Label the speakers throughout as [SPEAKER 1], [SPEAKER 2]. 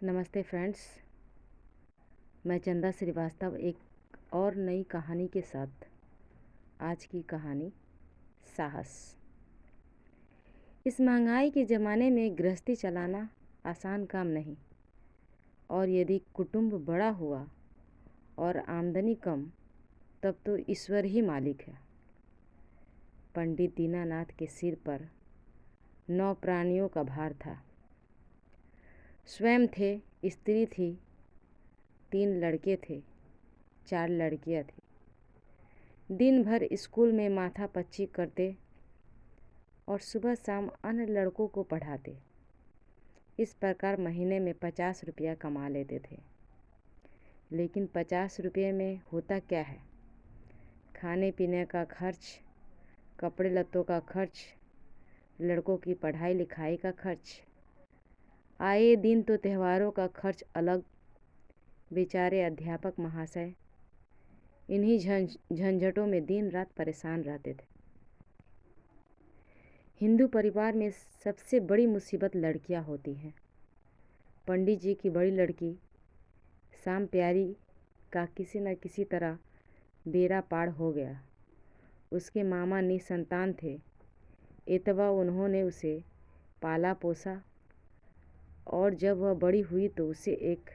[SPEAKER 1] नमस्ते फ्रेंड्स। मैं चंदा श्रीवास्तव एक और नई कहानी के साथ। आज की कहानी साहस। इस महंगाई के ज़माने में गृहस्थी चलाना आसान काम नहीं, और यदि कुटुंब बड़ा हुआ और आमदनी कम, तब तो ईश्वर ही मालिक है। पंडित दीनानाथ के सिर पर 9 प्राणियों का भार था। स्वयं थे, स्त्री थी, 3 लड़के थे, 4 लड़कियां थी। दिन भर स्कूल में माथापच्ची करते और सुबह शाम अन्य लड़कों को पढ़ाते। इस प्रकार महीने में 50 रुपया कमा लेते थे। लेकिन 50 रुपये में होता क्या है? खाने पीने का खर्च, कपड़े लत्तों का खर्च, लड़कों की पढ़ाई लिखाई का खर्च, आए दिन तो त्योहारों का खर्च अलग। बेचारे अध्यापक महाशय इन्हीं झंझटों में दिन रात परेशान रहते थे। हिंदू परिवार में सबसे बड़ी मुसीबत लड़कियां होती हैं। पंडित जी की बड़ी लड़की शाम प्यारी का किसी न किसी तरह बेड़ा पार हो गया। उसके मामा निसंतान थे। इतवा उन्होंने उसे पाला पोसा, और जब वह बड़ी हुई तो उसे एक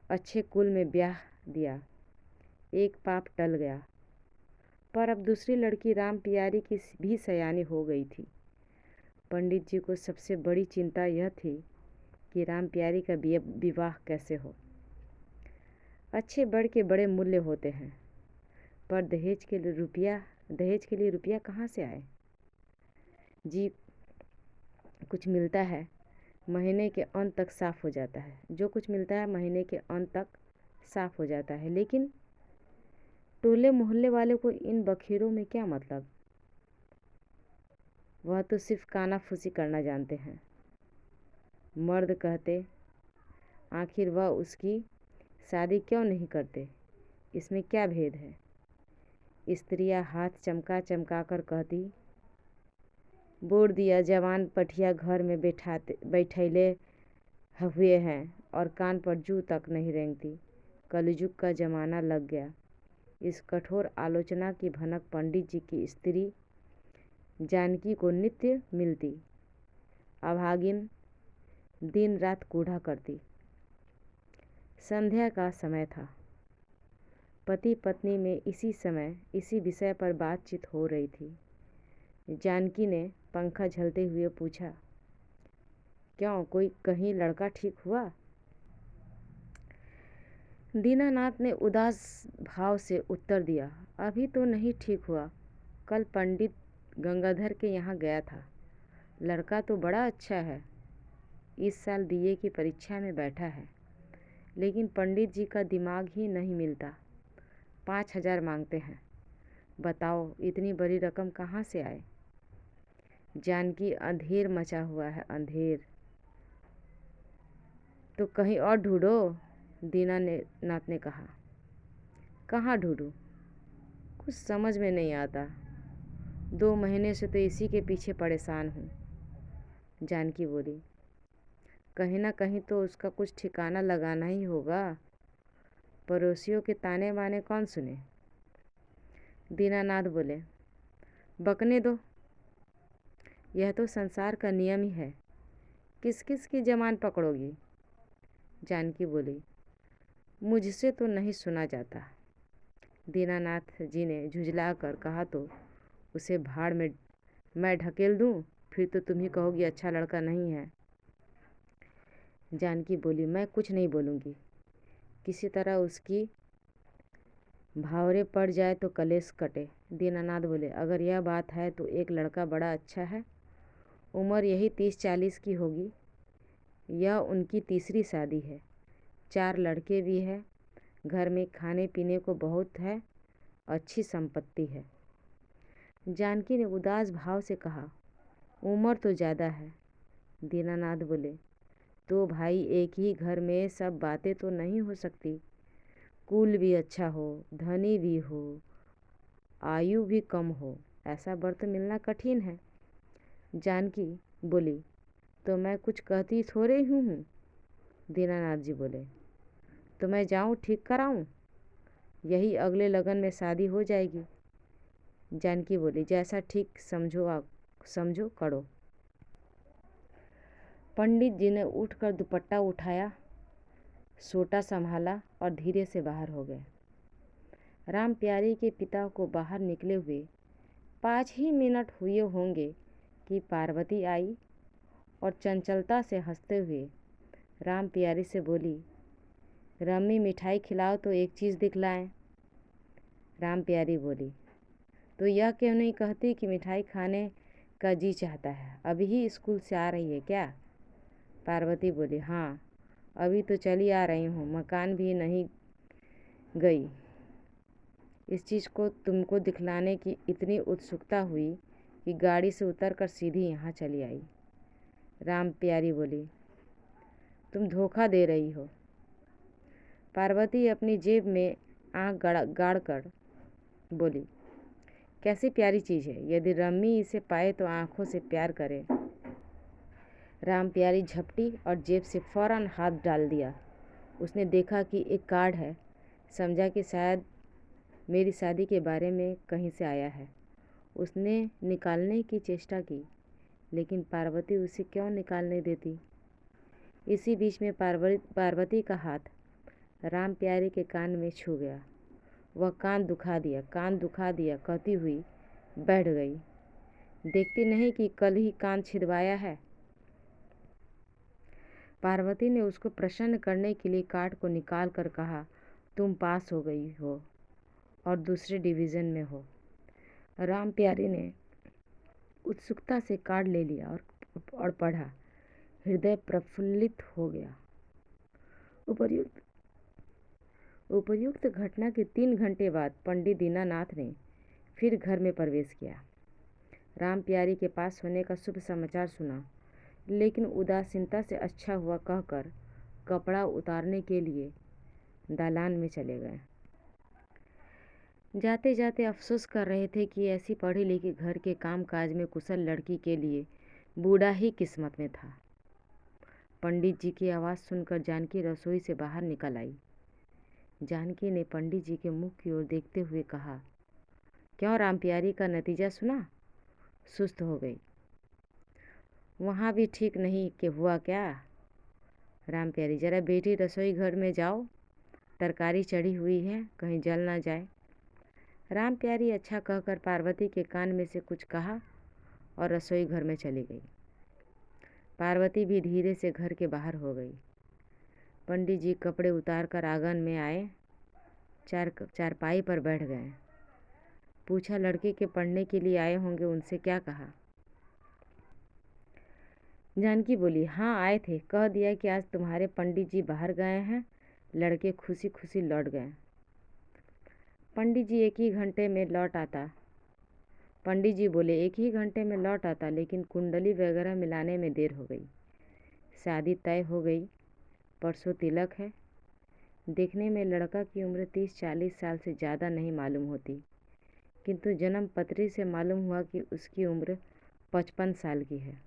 [SPEAKER 1] अच्छे कुल में ब्याह दिया। एक पाप टल गया। पर अब दूसरी लड़की राम प्यारी की भी सयानी हो गई थी। पंडित जी को सबसे बड़ी चिंता यह थी कि राम प्यारी का विवाह कैसे हो। अच्छे बड़ के बड़े मूल्य होते हैं, पर दहेज के लिए रुपया कहाँ से आए? जी कुछ मिलता है महीने के अंत तक साफ हो जाता है। जो कुछ मिलता है महीने के अंत तक साफ हो जाता है। लेकिन टोले मोहल्ले वाले को इन बखेरों में क्या मतलब? वह तो सिर्फ कानाफूसी करना जानते हैं। मर्द कहते, आखिर वह उसकी शादी क्यों नहीं करते? इसमें क्या भेद है? स्त्रियां हाथ चमका चमका कर कहती, बोल दिया जवान पठिया घर में बैठैले हुए हैं और कान पर जू तक नहीं रेंगती। कलयुग का जमाना लग गया। इस कठोर आलोचना की भनक पंडित जी की स्त्री जानकी को नित्य मिलती। अभागिन दिन रात कूढ़ा करती। संध्या का समय था। पति पत्नी में इसी विषय पर बातचीत हो रही थी। जानकी ने पंखा झलते हुए पूछा, क्यों, कोई कहीं लड़का ठीक हुआ? दीनानाथ ने उदास भाव से उत्तर दिया, अभी तो नहीं ठीक हुआ। कल पंडित गंगाधर के यहाँ गया था। लड़का तो बड़ा अच्छा है। इस साल बीए की परीक्षा में बैठा है। लेकिन पंडित जी का दिमाग ही नहीं मिलता। 5,000 मांगते हैं। बताओ इतनी बड़ी रकम कहाँ से आए? जानकी, अंधेर मचा हुआ है, अंधेर। तो कहीं और ढूंढो, दीनानाथ ने कहा। कहाँ ढूंढूं? कुछ समझ में नहीं आता। 2 महीने से तो इसी के पीछे परेशान हूँ। जानकी बोली, कहीं ना कहीं तो उसका कुछ ठिकाना लगाना ही होगा। पड़ोसियों के ताने बाने कौन सुने? दीनानाथ बोले, बकने दो, यह तो संसार का नियम ही है। किस किस की जमान पकड़ोगी? जानकी बोली, मुझसे तो नहीं सुना जाता। दीनानाथ जी ने झुंझला कर कहा, तो उसे भाड़ में मैं ढकेल दूं, फिर तो तुम ही कहोगी अच्छा लड़का नहीं है। जानकी बोली, मैं कुछ नहीं बोलूँगी। किसी तरह उसकी भावरे पड़ जाए तो कलेश कटे। दीनानाथ बोले, अगर यह बात है तो एक लड़का बड़ा अच्छा है। उम्र यही 30-40 की होगी। यह उनकी तीसरी शादी है। 4 लड़के भी हैं। घर में खाने पीने को बहुत है। अच्छी संपत्ति है। जानकी ने उदास भाव से कहा, उम्र तो ज़्यादा है। दीनानाथ बोले, तो भाई एक ही घर में सब बातें तो नहीं हो सकती। कुल भी अच्छा हो, धनी भी हो, आयु भी कम हो, ऐसा वर तो मिलना कठिन है। जानकी बोली, तो मैं कुछ कहती थोड़े हूँ। दीनानाथ जी बोले। तो मैं जाऊँ ठीक कराऊँ? यही अगले लगन में शादी हो जाएगी। जानकी बोली, जैसा ठीक समझो करो। पंडित जी ने उठकर दुपट्टा उठाया, सोटा संभाला और धीरे से बाहर हो गए। राम प्यारी के पिता को बाहर निकले हुए 5 ही मिनट हुए होंगे कि पार्वती आई और चंचलता से हंसते हुए राम प्यारी से बोली, रम्मी मिठाई खिलाओ तो एक चीज़ दिखलाएं। राम प्यारी बोली, तो यह क्यों नहीं कहती कि मिठाई खाने का जी चाहता है? अभी ही स्कूल से आ रही है क्या? पार्वती बोली, हाँ अभी तो चली आ रही हूँ, मकान भी नहीं गई। इस चीज़ को तुमको दिखलाने की इतनी उत्सुकता हुई कि गाड़ी से उतरकर सीधी यहाँ चली आई। राम प्यारी बोली, तुम धोखा दे रही हो। पार्वती अपनी जेब में आँख गाड़ कर बोली, कैसी प्यारी चीज़ है, यदि रम्मी इसे पाए तो आँखों से प्यार करे। राम प्यारी झपटी और जेब से फौरन हाथ डाल दिया। उसने देखा कि एक कार्ड है, समझा कि शायद मेरी शादी के बारे में कहीं से आया है। उसने निकालने की चेष्टा की, लेकिन पार्वती उसे क्यों निकालने देती। इसी बीच में पार्वती का हाथ राम प्यारी के कान में छू गया। वह कान दुखा दिया कहती हुई बैठ गई। देखती नहीं कि कल ही कान छिदवाया है। पार्वती ने उसको प्रसन्न करने के लिए कार्ड को निकाल कर कहा, तुम पास हो गई हो और दूसरे डिवीज़न में हो। राम प्यारी ने उत्सुकता से कार्ड ले लिया और पढ़ा। हृदय प्रफुल्लित हो गया। उपर्युक्त घटना के 3 घंटे बाद पंडित दीनानाथ ने फिर घर में प्रवेश किया। राम प्यारी के पास होने का शुभ समाचार सुना, लेकिन उदासीनता से अच्छा हुआ कहकर कपड़ा उतारने के लिए दालान में चले गए। जाते जाते अफसोस कर रहे थे कि ऐसी पढ़ी लिखी घर के काम काज में कुशल लड़की के लिए बूढ़ा ही किस्मत में था। पंडित जी की आवाज़ सुनकर जानकी रसोई से बाहर निकल आई। जानकी ने पंडित जी के मुख की ओर देखते हुए कहा, क्यों राम प्यारी का नतीजा सुना? सुस्त हो गई। वहाँ भी ठीक नहीं कि हुआ क्या? राम प्यारी, जरा बेटी रसोई घर में जाओ, तरकारी चढ़ी हुई है, कहीं जल ना जाए। राम प्यारी अच्छा कहकर पार्वती के कान में से कुछ कहा और रसोई घर में चली गई। पार्वती भी धीरे से घर के बाहर हो गई। पंडित जी कपड़े उतार कर आंगन में आए, चारपाई पर बैठ गए। पूछा, लड़के के पढ़ने के लिए आए होंगे, उनसे क्या कहा? जानकी बोली, हाँ आए थे, कह दिया कि आज तुम्हारे पंडित जी बाहर गए हैं। लड़के खुशी खुशी लौट गए। पंडित जी बोले 1 ही घंटे में लौट आता, लेकिन कुंडली वगैरह मिलाने में देर हो गई। शादी तय हो गई, परसों तिलक है। देखने में लड़का की उम्र 30-40 साल से ज़्यादा नहीं मालूम होती, किंतु जन्म पत्री से मालूम हुआ कि उसकी उम्र 55 साल की है।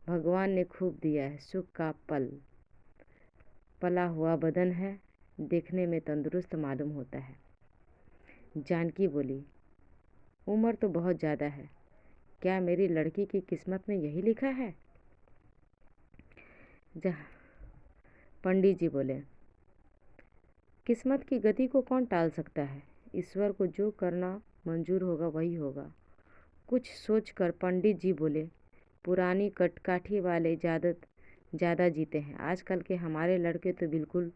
[SPEAKER 1] भगवान ने खूब दिया है, सुख का पला हुआ बदन है, देखने में तंदुरुस्त मालूम होता है। जानकी बोली, उम्र तो बहुत ज़्यादा है, क्या मेरी लड़की की किस्मत में यही लिखा है? पंडित जी बोले, किस्मत की गति को कौन टाल सकता है? ईश्वर को जो करना मंजूर होगा वही होगा। कुछ सोचकर पंडित जी बोले, पुरानी कटकाठी वाले ज़्यादा जीते हैं। आजकल के हमारे लड़के तो बिल्कुल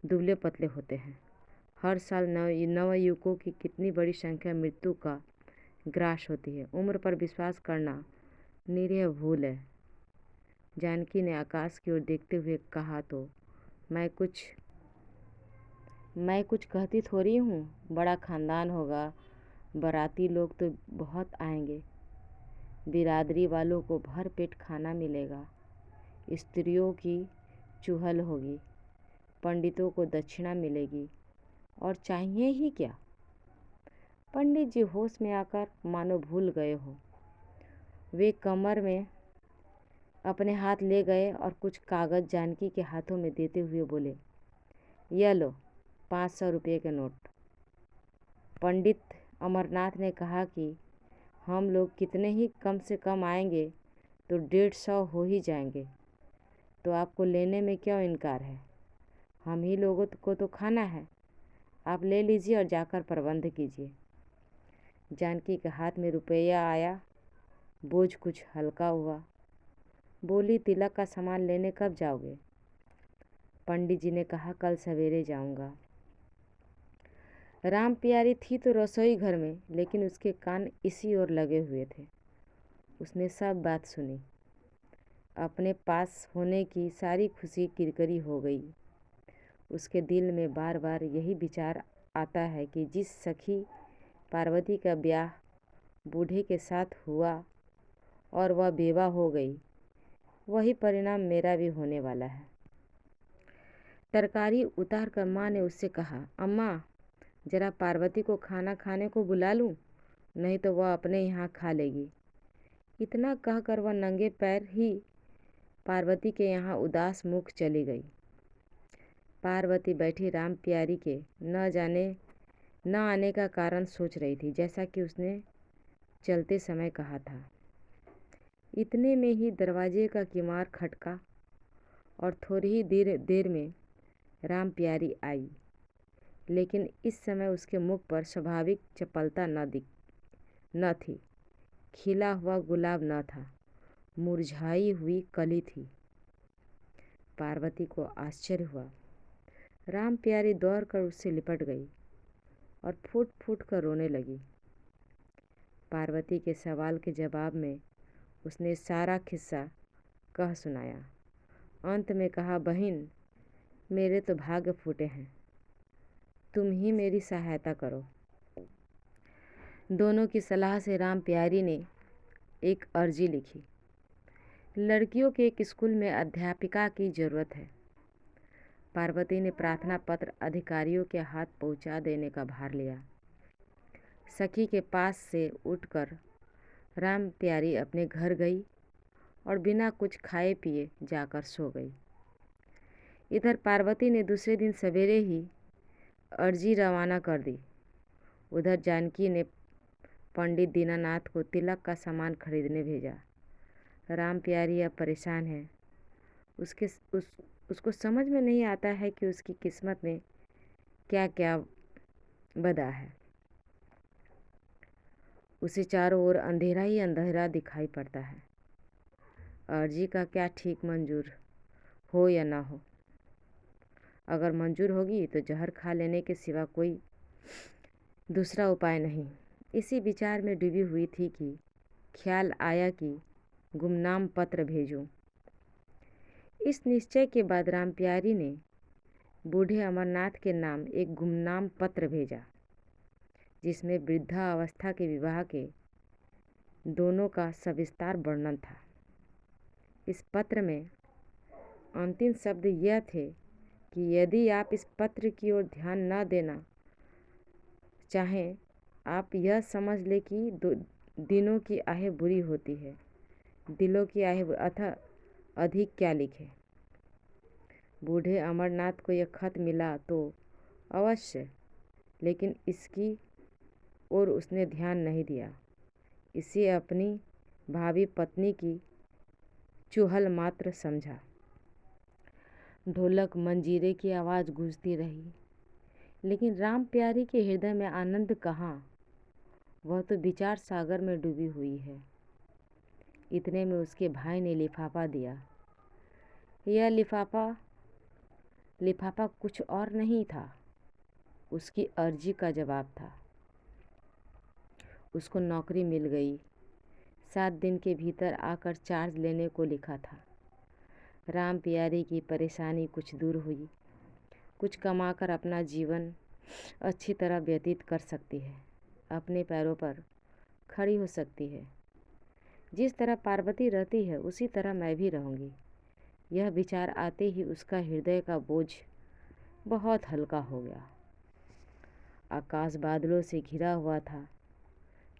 [SPEAKER 1] दुबले पतले होते हैं। हर साल नवयुवकों की कितनी बड़ी संख्या मृत्यु का ग्रास होती है। उम्र पर विश्वास करना निरीह भूल है। जानकी ने आकाश की ओर देखते हुए कहा, तो मैं कुछ कहती थोड़ी हूँ। बड़ा खानदान होगा, बाराती लोग तो बहुत आएंगे, बिरादरी वालों को भर पेट खाना मिलेगा, स्त्रियों की चुहल होगी, पंडितों को दक्षिणा मिलेगी, और चाहिए ही क्या? पंडित जी होश में आकर मानो भूल गए हो। वे कमर में अपने हाथ ले गए और कुछ कागज़ जानकी के हाथों में देते हुए बोले, यह लो 500 रुपये के नोट। पंडित अमरनाथ ने कहा कि हम लोग कितने ही कम से कम आएंगे तो 150 हो ही जाएंगे, तो आपको लेने में क्यों इनकार है? हम ही लोगों को तो खाना है, आप ले लीजिए और जाकर प्रबंध कीजिए। जानकी के हाथ में रुपया आया, बोझ कुछ हल्का हुआ। बोली, तिलक का सामान लेने कब जाओगे? पंडित जी ने कहा, कल सवेरे जाऊंगा। राम प्यारी थी तो रसोई घर में, लेकिन उसके कान इसी ओर लगे हुए थे। उसने सब बात सुनी। अपने पास होने की सारी खुशी किरकिरी हो गई। उसके दिल में बार बार यही विचार आता है कि जिस सखी पार्वती का ब्याह बूढ़े के साथ हुआ और वह बेवा हो गई, वही परिणाम मेरा भी होने वाला है। तरकारी उतार कर माँ ने उससे कहा, अम्मा जरा पार्वती को खाना खाने को बुला लूँ, नहीं तो वह अपने यहाँ खा लेगी। इतना कहकर वह नंगे पैर ही पार्वती के यहाँ उदास मुख चली गई। पार्वती बैठी राम प्यारी के न आने का कारण सोच रही थी, जैसा कि उसने चलते समय कहा था। इतने में ही दरवाजे का किवाड़ खटका और थोड़ी ही देर में राम प्यारी आई, लेकिन इस समय उसके मुख पर स्वाभाविक चपलता न थी। खिला हुआ गुलाब न था, मुरझाई हुई कली थी। पार्वती को आश्चर्य हुआ। राम प्यारी दौड़कर उससे लिपट गई और फूट फूट कर रोने लगी। पार्वती के सवाल के जवाब में उसने सारा किस्सा कह सुनाया। अंत में कहा, बहन मेरे तो भाग्य फूटे हैं, तुम ही मेरी सहायता करो। दोनों की सलाह से राम प्यारी ने एक अर्जी लिखी। लड़कियों के एक स्कूल में अध्यापिका की ज़रूरत है। पार्वती ने प्रार्थना पत्र अधिकारियों के हाथ पहुंचा देने का भार लिया। सखी के पास से उठकर राम प्यारी अपने घर गई और बिना कुछ खाए पिए जाकर सो गई। इधर पार्वती ने दूसरे दिन सवेरे ही अर्जी रवाना कर दी। उधर जानकी ने पंडित दीनानाथ को तिलक का सामान खरीदने भेजा। राम प्यारी अब परेशान है। उसको समझ में नहीं आता है कि उसकी किस्मत में क्या क्या बदा है। उसे चारों ओर अंधेरा ही अंधेरा दिखाई पड़ता है। अर्जी का क्या ठीक मंजूर हो या ना हो। अगर मंजूर होगी तो जहर खा लेने के सिवा कोई दूसरा उपाय नहीं। इसी विचार में डूबी हुई थी कि ख्याल आया कि गुमनाम पत्र भेजूं। इस निश्चय के बाद राम प्यारी ने बूढ़े अमरनाथ के नाम एक गुमनाम पत्र भेजा, जिसमें वृद्धा अवस्था के विवाह के दोनों का सविस्तार वर्णन था। इस पत्र में अंतिम शब्द यह थे कि यदि आप इस पत्र की ओर ध्यान न देना चाहें, आप यह समझ ले कि दिनों की आहें बुरी होती है, दिलों की आहें अथवा अधिक क्या लिखे। बूढ़े अमरनाथ को यह खत मिला तो अवश्य, लेकिन इसकी ओर उसने ध्यान नहीं दिया। इसे अपनी भावी पत्नी की चुहल मात्र समझा। ढोलक मंजीरे की आवाज़ गूंजती रही, लेकिन राम प्यारी के हृदय में आनंद कहाँ। वह तो विचार सागर में डूबी हुई है। इतने में उसके भाई ने लिफाफा दिया। यह लिफाफा कुछ और नहीं था, उसकी अर्जी का जवाब था। उसको नौकरी मिल गई। 7 दिन के भीतर आकर चार्ज लेने को लिखा था। राम प्यारी की परेशानी कुछ दूर हुई। कुछ कमाकर अपना जीवन अच्छी तरह व्यतीत कर सकती है, अपने पैरों पर खड़ी हो सकती है। जिस तरह पार्वती रहती है उसी तरह मैं भी रहूँगी। यह विचार आते ही उसका हृदय का बोझ बहुत हल्का हो गया। आकाश बादलों से घिरा हुआ था।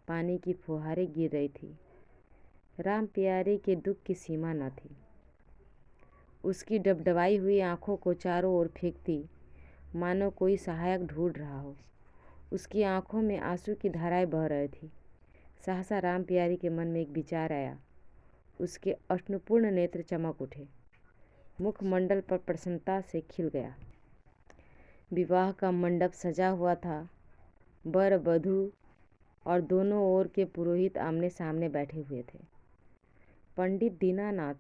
[SPEAKER 1] पानी की फुहारें गिर रही थी। राम प्यारे के दुख की सीमा न थी। उसकी डबडबाई हुई आंखों को चारों ओर फेंकती मानो कोई सहायक ढूंढ रहा हो। उसकी आंखों में आंसू की धाराएं बह रही थी। सहसा राम प्यारी के मन में एक विचार आया। उसके अश्रुपूर्ण नेत्र चमक उठे, मुखमंडल पर प्रसन्नता से खिल गया। विवाह का मंडप सजा हुआ था। वर वधू और दोनों ओर के पुरोहित आमने सामने बैठे हुए थे। पंडित दीनानाथ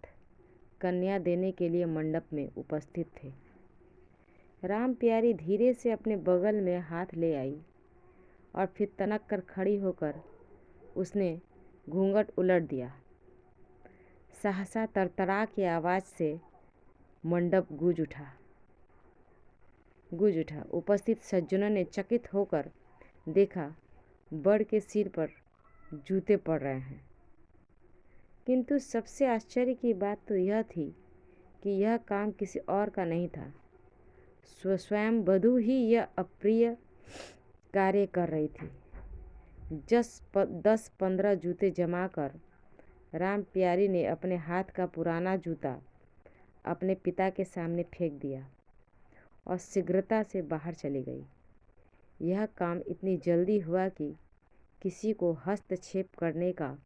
[SPEAKER 1] कन्या देने के लिए मंडप में उपस्थित थे। राम प्यारी धीरे से अपने बगल में हाथ ले आई और फिर तनक कर खड़ी होकर उसने घूंघट उलट दिया। सहसा तरतरा की आवाज़ से मंडप गूंज उठा। उपस्थित सज्जनों ने चकित होकर देखा, वर के सिर पर जूते पड़ रहे हैं। किंतु सबसे आश्चर्य की बात तो यह थी कि यह काम किसी और का नहीं था। स्वयं वधू ही यह अप्रिय कार्य कर रही थी। 10-15 जूते जमा कर राम प्यारी ने अपने हाथ का पुराना जूता अपने पिता के सामने फेंक दिया और शीघ्रता से बाहर चली गई। यह काम इतनी जल्दी हुआ कि किसी को हस्तक्षेप करने का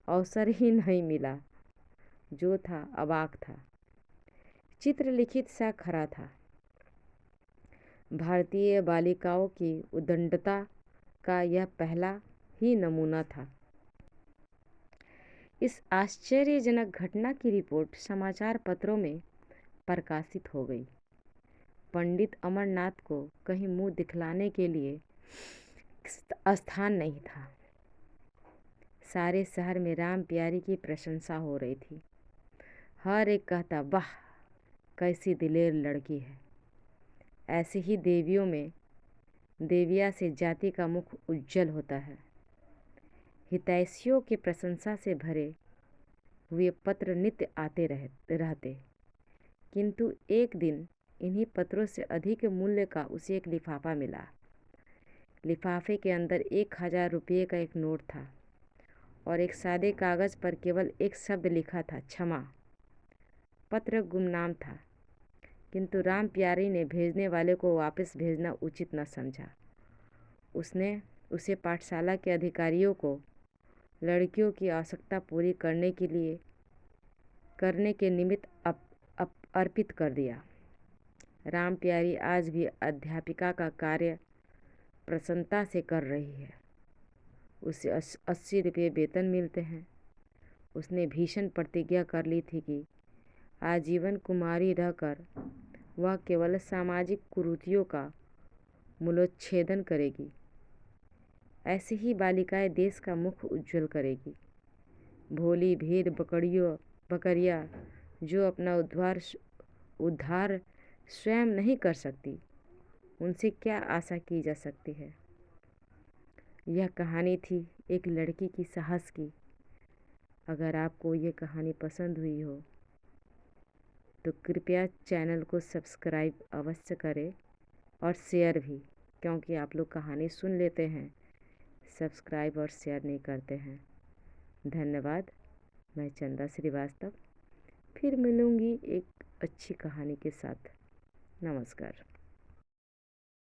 [SPEAKER 1] अवसर ही नहीं मिला। जो था अवाक था, चित्र लिखित सा खरा था। भारतीय बालिकाओं की उद्दंडता का यह पहला ही नमूना था। इस आश्चर्यजनक घटना की रिपोर्ट समाचार पत्रों में प्रकाशित हो गई। पंडित अमरनाथ को कहीं मुंह दिखलाने के लिए स्थान नहीं था। सारे शहर में राम प्यारी की प्रशंसा हो रही थी। हर एक कहता, वाह कैसी दिलेर लड़की है। ऐसे ही देवियों में देविया से जाति का मुख उज्जवल होता है। हितैषियों की प्रशंसा से भरे हुए पत्र नित्य आते रहते। किंतु एक दिन इन्हीं पत्रों से अधिक मूल्य का उसे एक लिफाफा मिला। लिफाफे के अंदर 1000 रुपये का एक नोट था और एक सादे कागज़ पर केवल एक शब्द लिखा था, क्षमा। पत्र गुमनाम था, किंतु राम प्यारी ने भेजने वाले को वापस भेजना उचित न समझा। उसने उसे पाठशाला के अधिकारियों को लड़कियों की आवश्यकता पूरी करने के निमित्त अर्पित कर दिया। राम प्यारी आज भी अध्यापिका का कार्य प्रसन्नता से कर रही है। उसे 80 रुपये वेतन मिलते हैं। उसने भीषण प्रतिज्ञा कर ली थी कि आजीवन कुमारी रहकर वह केवल सामाजिक कुरीतियों का मूलोच्छेदन करेगी। ऐसी ही बालिकाएं देश का मुख उज्जवल करेगी। भोली भेड़ बकरियां जो अपना उद्धार स्वयं नहीं कर सकती, उनसे क्या आशा की जा सकती है। यह कहानी थी एक लड़की की साहस की। अगर आपको ये कहानी पसंद हुई हो तो कृपया चैनल को सब्सक्राइब अवश्य करें और शेयर भी, क्योंकि आप लोग कहानी सुन लेते हैं, सब्सक्राइब और शेयर नहीं करते हैं। धन्यवाद। मैं चंदा श्रीवास्तव फिर मिलूँगी एक अच्छी कहानी के साथ। नमस्कार।